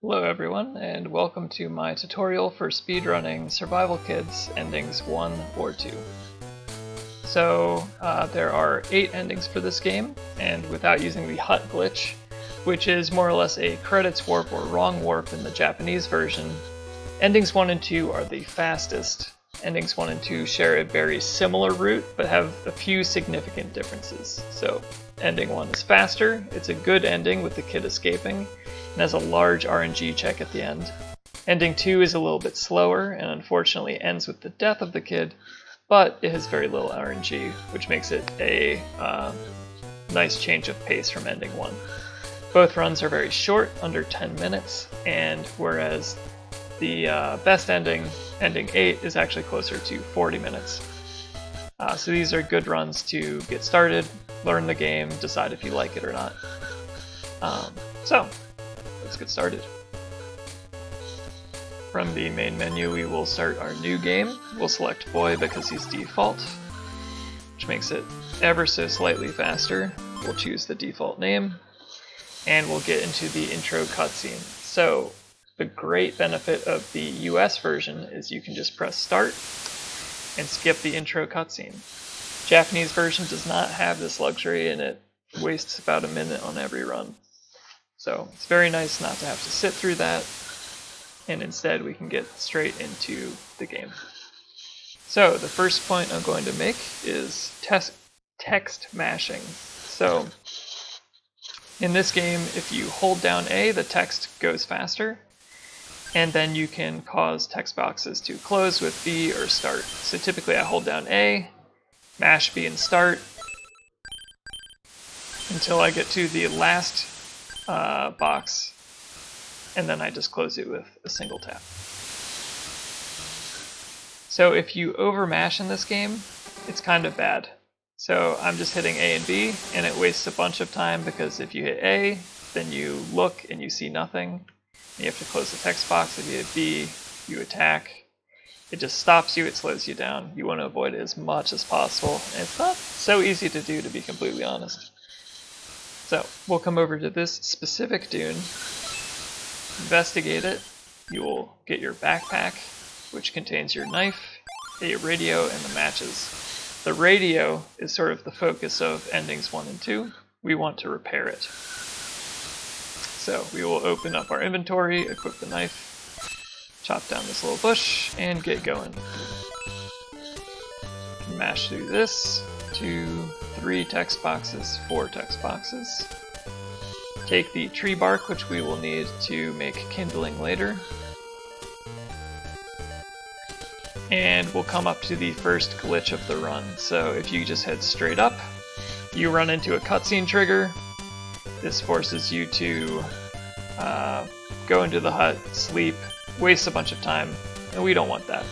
Hello everyone, and welcome to my tutorial for speedrunning Survival Kids endings 1 or 2. So there are 8 endings for this game, and without using the hut glitch, which is more or less a credits warp or wrong warp in the Japanese version, endings 1 and 2 are the fastest. Endings 1 and 2 share a very similar route, but have a few significant differences. So ending 1 is faster, it's a good ending with the kid escaping, and has a large RNG check at the end. Ending 2 is a little bit slower and unfortunately ends with the death of the kid, but it has very little RNG, which makes it a nice change of pace from ending 1. Both runs are very short, under 10 minutes, and whereas the best ending, ending 8, is actually closer to 40 minutes. So these are good runs to get started, learn the game, decide if you like it or not. So let's get started. From the main menu, we will start our new game. We'll select boy because he's default, which makes it ever so slightly faster. We'll choose the default name, and we'll get into the intro cutscene. So the great benefit of the US version is you can just press start and skip the intro cutscene. Japanese version does not have this luxury, and it wastes about a minute on every run. So it's very nice not to have to sit through that, and instead we can get straight into the game. So the first point I'm going to make is text mashing. So in this game, if you hold down A, the text goes faster, and then you can cause text boxes to close with B or start. So typically I hold down A, mash B and start, until I get to the last box, and then I just close it with a single tap. So if you over mash in this game, it's kind of bad. So I'm just hitting A and B, and it wastes a bunch of time because if you hit A, then you look and you see nothing. You have to close the text box. If you hit B, you attack. It just stops you, it slows you down. You want to avoid it as much as possible, and it's not so easy to do, to be completely honest. So we'll come over to this specific dune, investigate it. You will get your backpack, which contains your knife, a radio, and the matches. The radio is sort of the focus of endings 1 and 2. We want to repair it. So we will open up our inventory, equip the knife, chop down this little bush, and get going. Mash through this. 2, 3 text boxes, 4 text boxes. Take the tree bark, which we will need to make kindling later. And we'll come up to the first glitch of the run. So if you just head straight up, you run into a cutscene trigger. This forces you to go into the hut, sleep, waste a bunch of time, and we don't want that.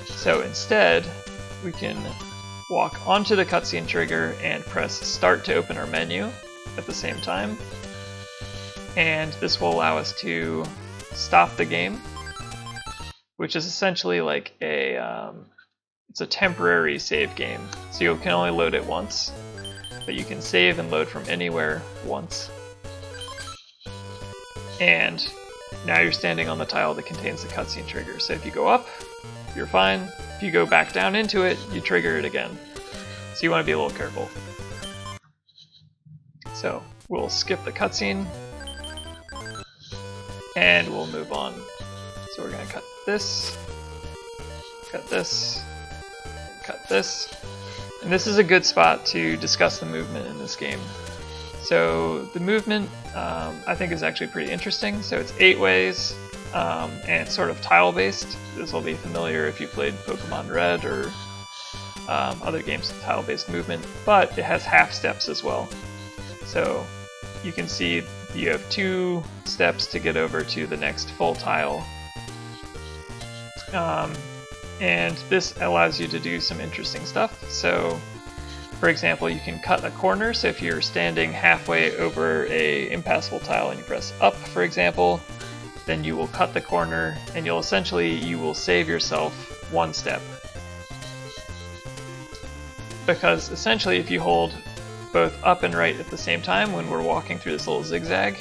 So instead, we can walk onto the cutscene trigger and press start to open our menu at the same time. And this will allow us to stop the game, which is essentially like it's a temporary save game. So you can only load it once, but you can save and load from anywhere once. And now you're standing on the tile that contains the cutscene trigger. So if you go up, you're fine. If you go back down into it, you trigger it again. So you want to be a little careful. So we'll skip the cutscene, and we'll move on. So we're going to cut this, and cut this. And this is a good spot to discuss the movement in this game. So the movement, I think, is actually pretty interesting. So it's 8 ways, and it's sort of tile-based. This will be familiar if you played Pokemon Red or other games with tile-based movement, but it has half steps as well. So you can see you have 2 steps to get over to the next full tile. And this allows you to do some interesting stuff. So for example, you can cut a corner. So if you're standing halfway over a impassable tile and you press up, for example, then you will cut the corner, and you will save yourself 1 step. Because essentially if you hold both up and right at the same time when we're walking through this little zigzag,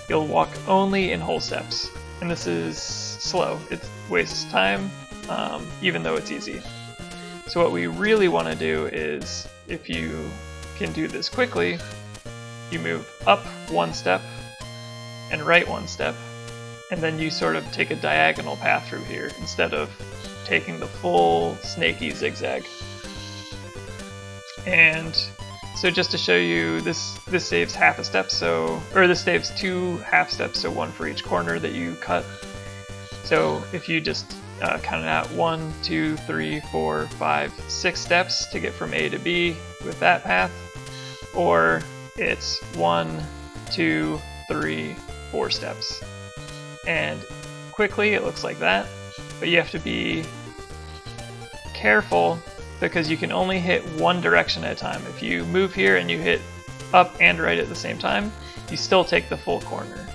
you'll walk only in whole steps. And this is slow. It wastes time, even though it's easy. So what we really want to do is, if you can do this quickly, you move up one step and right one step, and then you sort of take a diagonal path through here instead of taking the full snaky zigzag. And so just to show you, this saves half a step, or this saves 2 half steps, so 1 for each corner that you cut. So if you just count it out, 1, 2, 3, 4, 5, 6 steps to get from A to B with that path, or it's 1, 2, 3, 4 steps. And quickly it looks like that, but you have to be careful because you can only hit one direction at a time. If you move here and you hit up and right at the same time, you still take the full corner.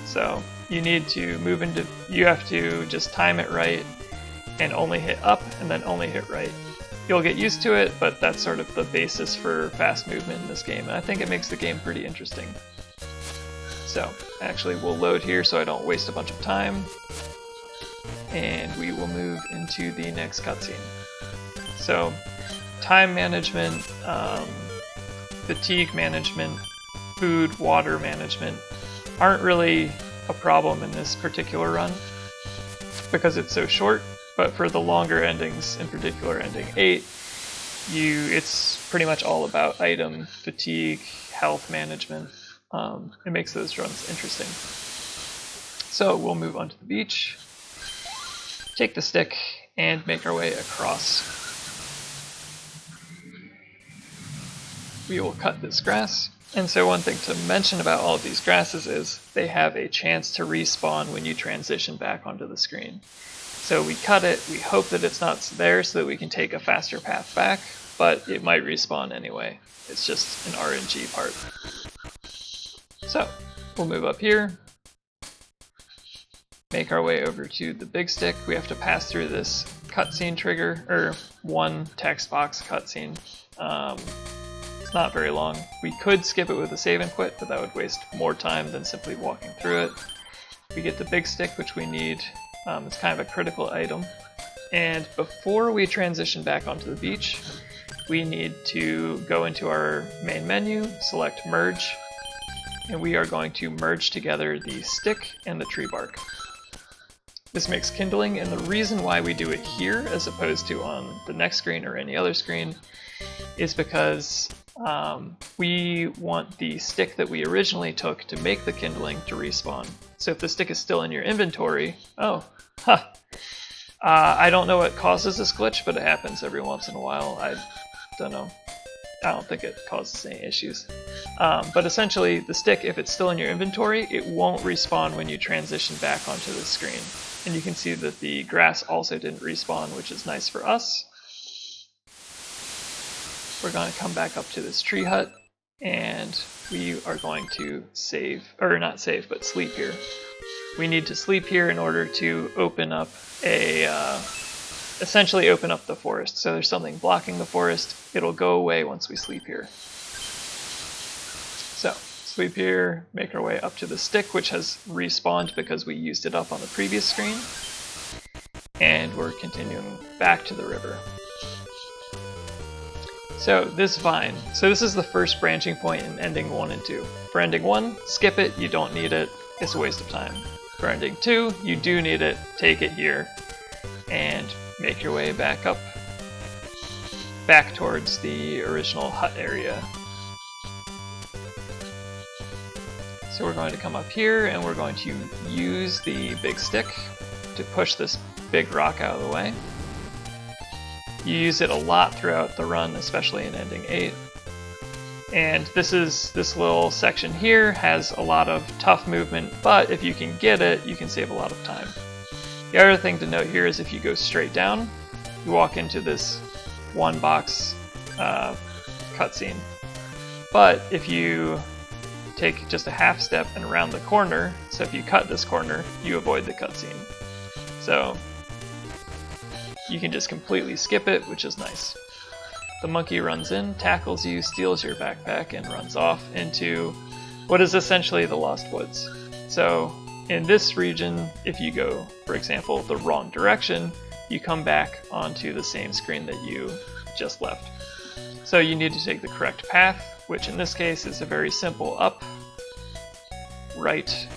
So you need to move into, you have to just time it right and only hit up and then only hit right. You'll get used to it, but that's sort of the basis for fast movement in this game, and I think it makes the game pretty interesting. So actually we'll load here so I don't waste a bunch of time, and we will move into the next cutscene. So time management, fatigue management, food, water management aren't really a problem in this particular run because it's so short, but for the longer endings, in particular ending 8, it's pretty much all about item, fatigue, health management. It makes those runs interesting. So we'll move onto the beach, take the stick, and make our way across. We will cut this grass. And so one thing to mention about all of these grasses is they have a chance to respawn when you transition back onto the screen. So we cut it, we hope that it's not there so that we can take a faster path back, but it might respawn anyway. It's just an RNG part. So we'll move up here, make our way over to the big stick. We have to pass through this cutscene trigger, or one text box cutscene. It's not very long. We could skip it with a save and quit, but that would waste more time than simply walking through it. We get the big stick, which we need. It's kind of a critical item. And before we transition back onto the beach, we need to go into our main menu, select merge, and we are going to merge together the stick and the tree bark. This makes kindling, and the reason why we do it here as opposed to on the next screen or any other screen is because we want the stick that we originally took to make the kindling to respawn. So if the stick is still in your inventory, I don't know what causes this glitch, but it happens every once in a while. I don't know. I don't think it causes any issues. But essentially, the stick, if it's still in your inventory, it won't respawn when you transition back onto the screen. And you can see that the grass also didn't respawn, which is nice for us. We're going to come back up to this tree hut, and we are going to save, or not save, but sleep here. We need to sleep here in order to open up essentially open up the forest. So there's something blocking the forest. It'll go away once we sleep here. So sleep here, make our way up to the stick, which has respawned because we used it up on the previous screen. And we're continuing back to the river. So this vine. So this is the first branching point in ending 1 and 2. For ending 1, skip it, you don't need it, it's a waste of time. For ending 2, you do need it, take it here, and make your way back up, back towards the original hut area. So we're going to come up here, and we're going to use the big stick to push this big rock out of the way. You use it a lot throughout the run, especially in ending 8. And this little section here has a lot of tough movement, but if you can get it, you can save a lot of time. The other thing to note here is if you go straight down, you walk into this one box cutscene. But if you take just a half step and round the corner, so if you cut this corner, you avoid the cutscene. So you can just completely skip it, which is nice. The monkey runs in, tackles you, steals your backpack, and runs off into what is essentially the Lost Woods. So in this region, if you go, for example, the wrong direction, you come back onto the same screen that you just left. So you need to take the correct path, which in this case is a very simple up, right,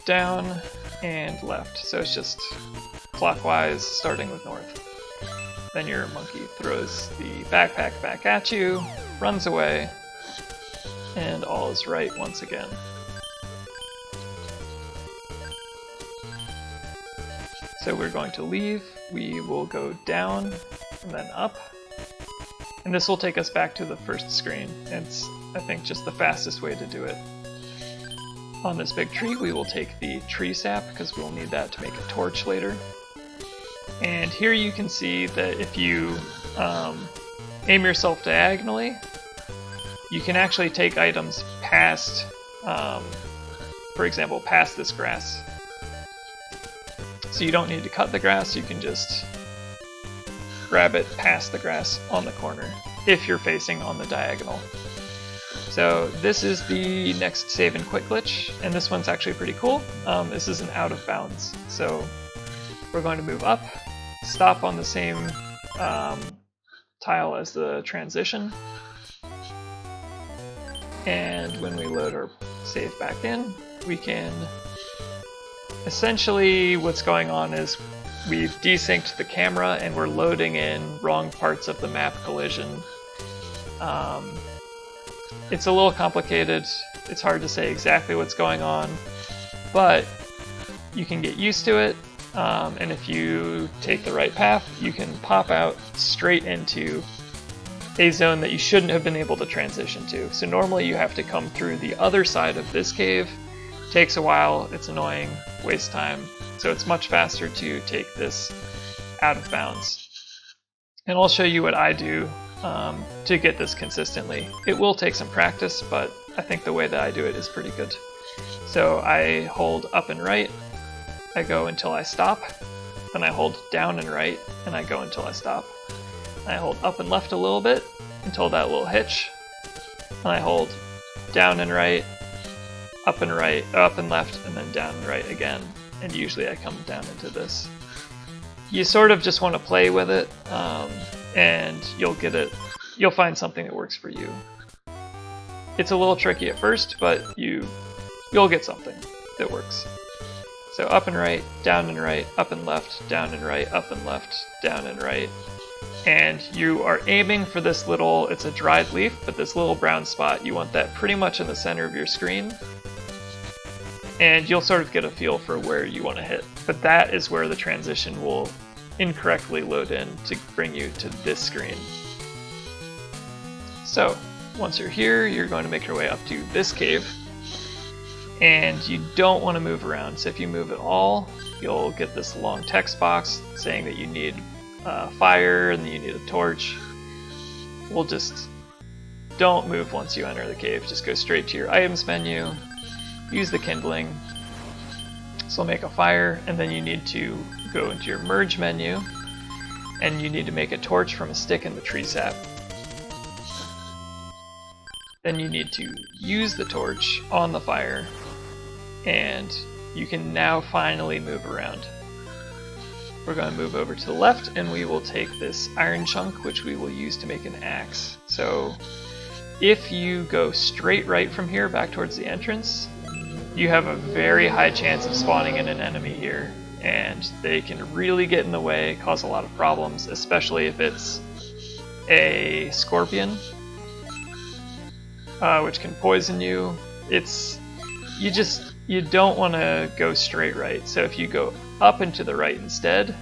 down, and left. So it's just clockwise, starting with north. Then your monkey throws the backpack back at you, runs away, and all is right once again. So we're going to leave, we will go down and then up, and this will take us back to the first screen. It's, I think, just the fastest way to do it. On this big tree we will take the tree sap because we'll need that to make a torch later. And here you can see that if you aim yourself diagonally, you can actually take items past, for example, past this grass. So you don't need to cut the grass, you can just grab it past the grass on the corner if you're facing on the diagonal. So this is the next save and quit glitch, and this one's actually pretty cool. This is an out of bounds. So we're going to move up, stop on the same tile as the transition, and when we load our save back in, we can... Essentially what's going on is we've desynced the camera and we're loading in wrong parts of the map collision. It's a little complicated, it's hard to say exactly what's going on, but you can get used to it, and if you take the right path, you can pop out straight into a zone that you shouldn't have been able to transition to. So normally you have to come through the other side of this cave. Takes a while, it's annoying, waste time, so it's much faster to take this out of bounds. And I'll show you what I do to get this consistently. It will take some practice, but I think the way that I do it is pretty good. So I hold up and right, I go until I stop, then I hold down and right, and I go until I stop. And I hold up and left a little bit until that little hitch, and I hold down and right, up and right, up and left, and then down and right again, and usually I come down into this. You sort of just want to play with it, and you'll find something that works for you. It's a little tricky at first, but you'll get something that works. So up and right, up and left, down and right, up and left, down and right. And you are aiming for this little, it's a dried leaf, but this little brown spot, you want that pretty much in the center of your screen. And you'll sort of get a feel for where you want to hit. But that is where the transition will incorrectly load in to bring you to this screen. So, once you're here, you're going to make your way up to this cave. And you don't want to move around, so if you move at all, you'll get this long text box saying that you need fire and that you need a torch. We'll just don't move once you enter the cave, just go straight to your items menu. Use the kindling, so make a fire, and then you need to go into your merge menu, and you need to make a torch from a stick in the tree sap. Then you need to use the torch on the fire, and you can now finally move around. We're going to move over to the left, and we will take this iron chunk, which we will use to make an axe. So if you go straight right from here back towards the entrance, you have a very high chance of spawning in an enemy here, and they can really get in the way, cause a lot of problems, especially if it's a scorpion, which can poison you. You don't want to go straight right, so if you go up and to the right instead,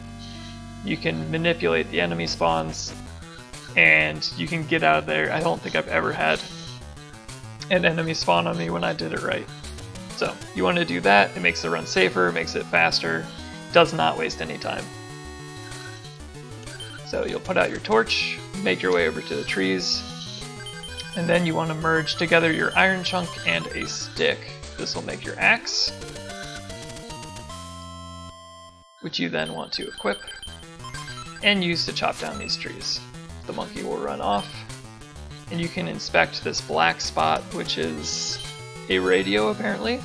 you can manipulate the enemy spawns, and you can get out of there. I don't think I've ever had an enemy spawn on me when I did it right. So you want to do that, it makes the run safer, makes it faster, does not waste any time. So you'll put out your torch, make your way over to the trees, and then you want to merge together your iron chunk and a stick. This will make your axe, which you then want to equip and use to chop down these trees. The monkey will run off, and you can inspect this black spot, which is a radio apparently,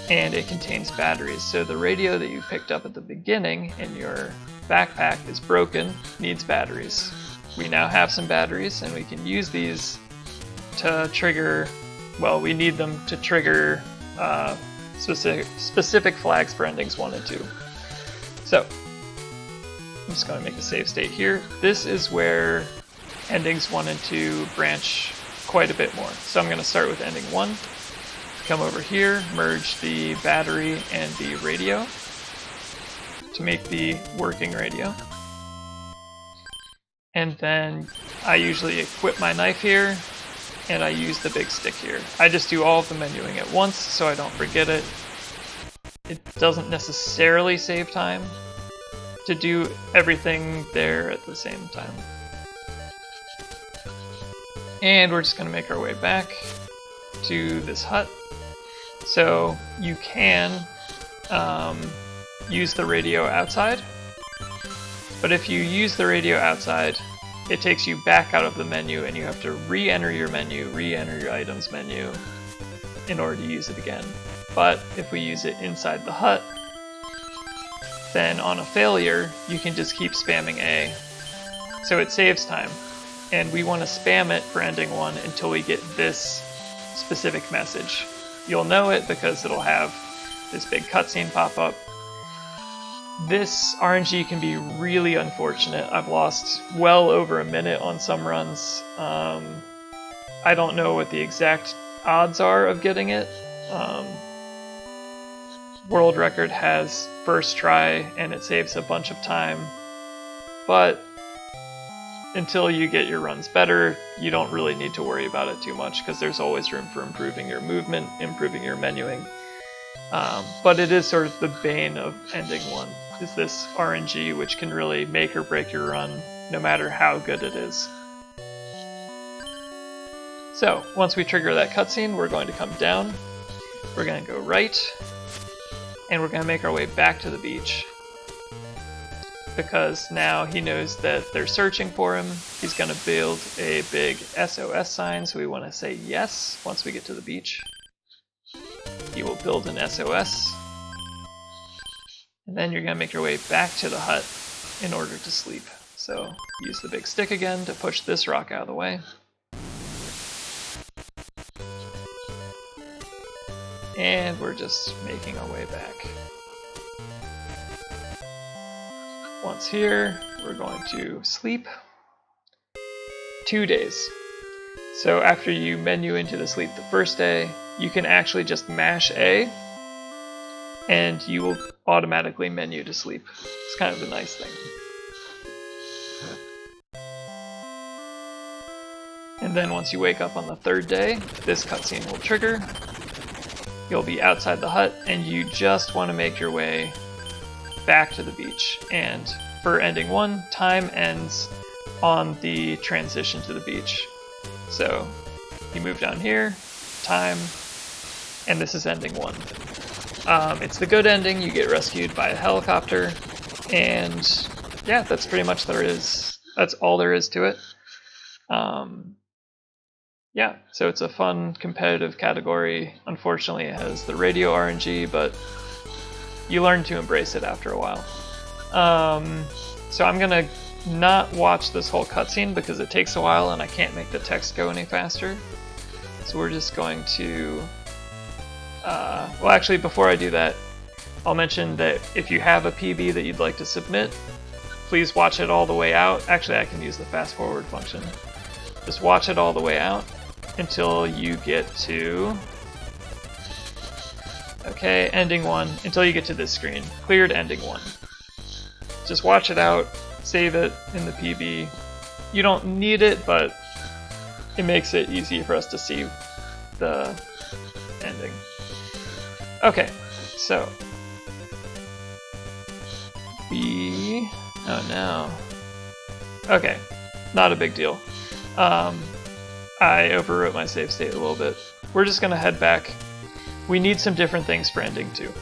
and it contains batteries. So the radio that you picked up at the beginning in your backpack is broken, needs batteries. We now have some batteries, and we can use these to trigger, well, we need them to trigger specific flags for endings 1 and 2. So, I'm just going to make a save state here. This is where endings 1 and 2 branch quite a bit more. So I'm going to start with ending 1, come over here, merge the battery and the radio to make the working radio. And then I usually equip my knife here, and I use the big stick here. I just do all of the menuing at once so I don't forget it. It doesn't necessarily save time to do everything there at the same time. And we're just going to make our way back to this hut. So you can use the radio outside, but if you use the radio outside, it takes you back out of the menu and you have to re-enter your menu, re-enter your items menu in order to use it again. But if we use it inside the hut, then on a failure, you can just keep spamming A. So it saves time. And we want to spam it for ending 1 until we get this specific message. You'll know it because it'll have this big cutscene pop up. This RNG can be really unfortunate. I've lost well over a minute on some runs. I don't know what the exact odds are of getting it. World record has first try and it saves a bunch of time, but until you get your runs better, you don't really need to worry about it too much because there's always room for improving your movement, improving your menuing. But it is sort of the bane of ending 1, is this RNG, which can really make or break your run no matter how good it is. So once we trigger that cutscene, we're going to come down, we're going to go right, and we're going to make our way back to the beach. Because now he knows that they're searching for him. He's going to build a big SOS sign, so we want to say yes once we get to the beach. He will build an SOS. And then you're going to make your way back to the hut in order to sleep. So use the big stick again to push this rock out of the way. And we're just making our way back. Once here, we're going to sleep 2 days. So after you menu into the sleep the first day, you can actually just mash A, and you will automatically menu to sleep. It's kind of a nice thing. And then once you wake up on the 3rd day, this cutscene will trigger. You'll be outside the hut, and you just want to make your way back to the beach. And for ending 1, time ends on the transition to the beach. So you move down here, time, and this is ending 1. It's the good ending. You get rescued by a helicopter, and yeah, that's pretty much that's all there is to it. Yeah, so it's a fun competitive category. Unfortunately, it has the radio RNG, but you learn to embrace it after a while. So I'm gonna not watch this whole cutscene because it takes a while and I can't make the text go any faster. So we're just going to, well actually before I do that, I'll mention that if you have a PB that you'd like to submit, please watch it all the way out. Actually, I can use the fast forward function. Just watch it all the way out until you get to, okay, ending 1, until you get to this screen, cleared ending 1. Just watch it out, save it in the PB. You don't need it, but it makes it easy for us to see the ending. Okay, so oh no. Okay, not a big deal. I overwrote my save state a little bit. We're just gonna head back. We need some different things for ending 2.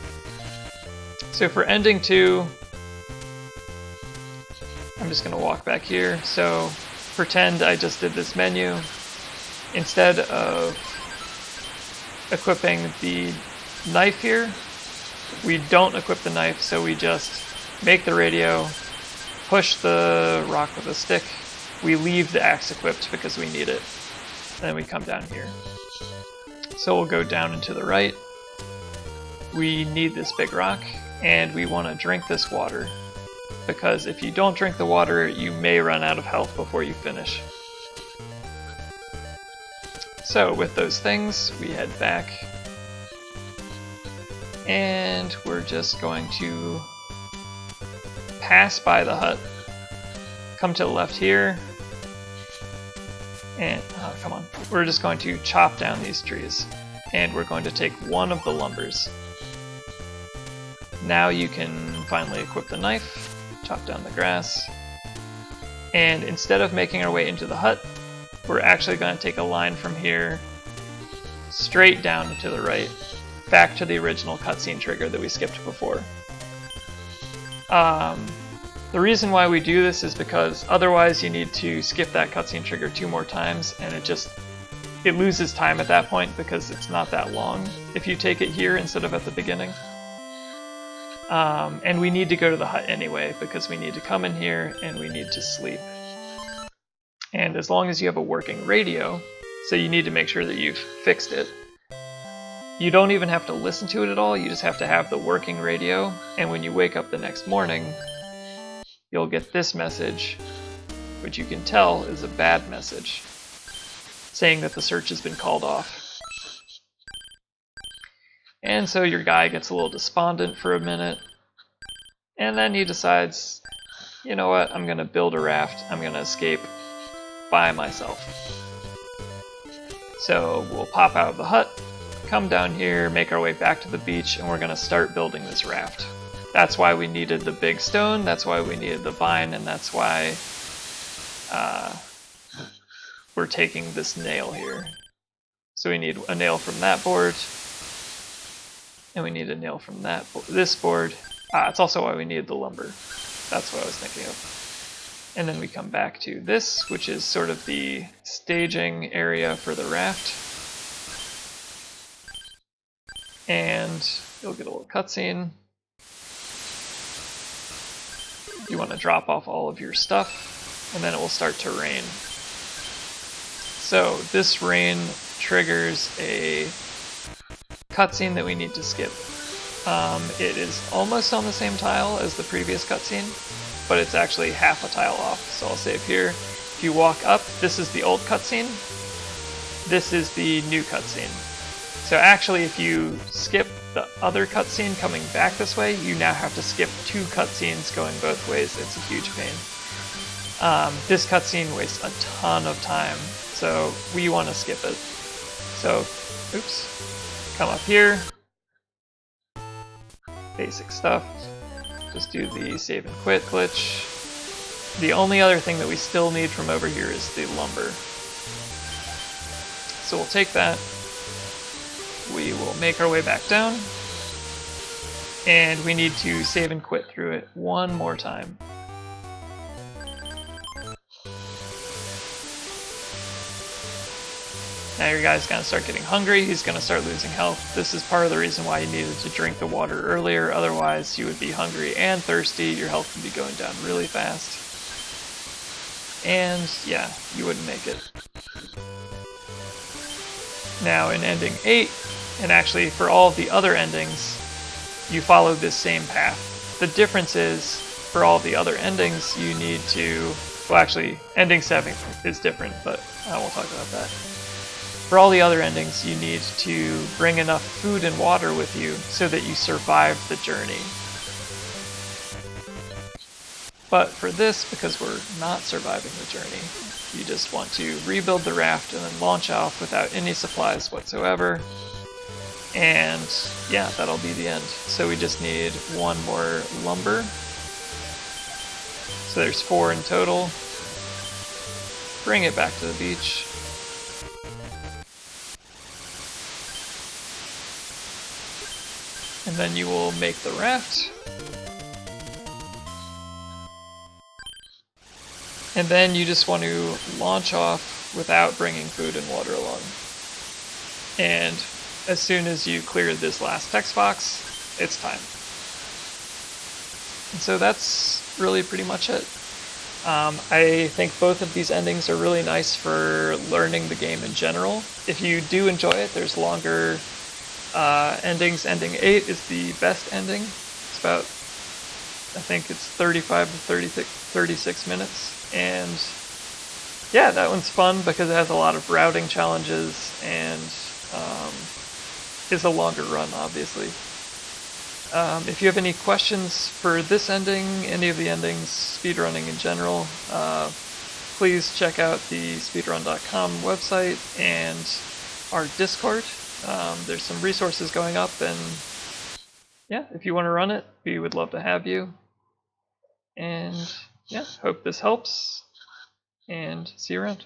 So for ending 2, I'm just gonna walk back here. So pretend I just did this menu. Instead of equipping the knife here, we don't equip the knife, so we just make the radio, push the rock with a stick, we leave the axe equipped because we need it, and then we come down here. So we'll go down and to the right. We need this big rock, and we want to drink this water, because if you don't drink the water, you may run out of health before you finish. So with those things, we head back, and we're just going to pass by the hut, come to the left here, and come on, we're just going to chop down these trees, and we're going to take one of the lumbers. Now you can finally equip the knife, chop down the grass, and instead of making our way into the hut, we're actually going to take a line from here straight down to the right, back to the original cutscene trigger that we skipped before. The reason why we do this is because otherwise you need to skip that cutscene trigger 2 more times, and it loses time at that point because it's not that long if you take it here instead of at the beginning. And we need to go to the hut anyway because we need to come in here and we need to sleep. And as long as you have a working radio, so you need to make sure that you've fixed it. You don't even have to listen to it at all, you just have to have the working radio, and when you wake up the next morning, you'll get this message, which you can tell is a bad message, saying that the search has been called off. And so your guy gets a little despondent for a minute, and then he decides, you know what, I'm going to build a raft, I'm going to escape by myself. So we'll pop out of the hut, come down here, make our way back to the beach, and we're going to start building this raft. That's why we needed the big stone, that's why we needed the vine, and that's why we're taking this nail here. So we need a nail from that board, and we need a nail from this board. It's also why we needed the lumber. That's what I was thinking of. And then we come back to this, which is sort of the staging area for the raft. And you'll get a little cutscene. You want to drop off all of your stuff, and then it will start to rain. So this rain triggers a cutscene that we need to skip. It is almost on the same tile as the previous cutscene, but it's actually half a tile off. So I'll save here. If you walk up, this is the old cutscene. This is the new cutscene. So actually, if you skip the other cutscene coming back this way, you now have to skip 2 cutscenes going both ways. It's a huge pain. This cutscene wastes a ton of time, so we want to skip it. So, oops, come up here. Basic stuff. Just do the save and quit glitch. The only other thing that we still need from over here is the lumber. So we'll take that. We will make our way back down. And we need to save and quit through it one more time. Now your guy's gonna start getting hungry, he's gonna start losing health. This is part of the reason why you needed to drink the water earlier, otherwise you would be hungry and thirsty, your health would be going down really fast. And yeah, you wouldn't make it. Now in ending 8, and actually for all of the other endings, you follow this same path. The difference is, for all the other endings, you need to, well actually, ending 7 is different, but I won't talk about that. For all the other endings, you need to bring enough food and water with you so that you survive the journey. But for this, because we're not surviving the journey, you just want to rebuild the raft and then launch off without any supplies whatsoever. And yeah, that'll be the end. So we just need 1 more lumber. So there's 4 in total. Bring it back to the beach. And then you will make the raft. And then you just want to launch off without bringing food and water along. And as soon as you clear this last text box, it's time. And so that's really pretty much it. I think both of these endings are really nice for learning the game in general. If you do enjoy it, there's longer endings. Ending 8 is the best ending. It's about, I think it's 35 to 36 minutes. And yeah, that one's fun because it has a lot of routing challenges and is a longer run, obviously. If you have any questions for this ending, any of the endings, speedrunning in general, please check out the speedrun.com website and our Discord. There's some resources going up, and yeah, if you want to run it, we would love to have you. And yeah, hope this helps, and see you around.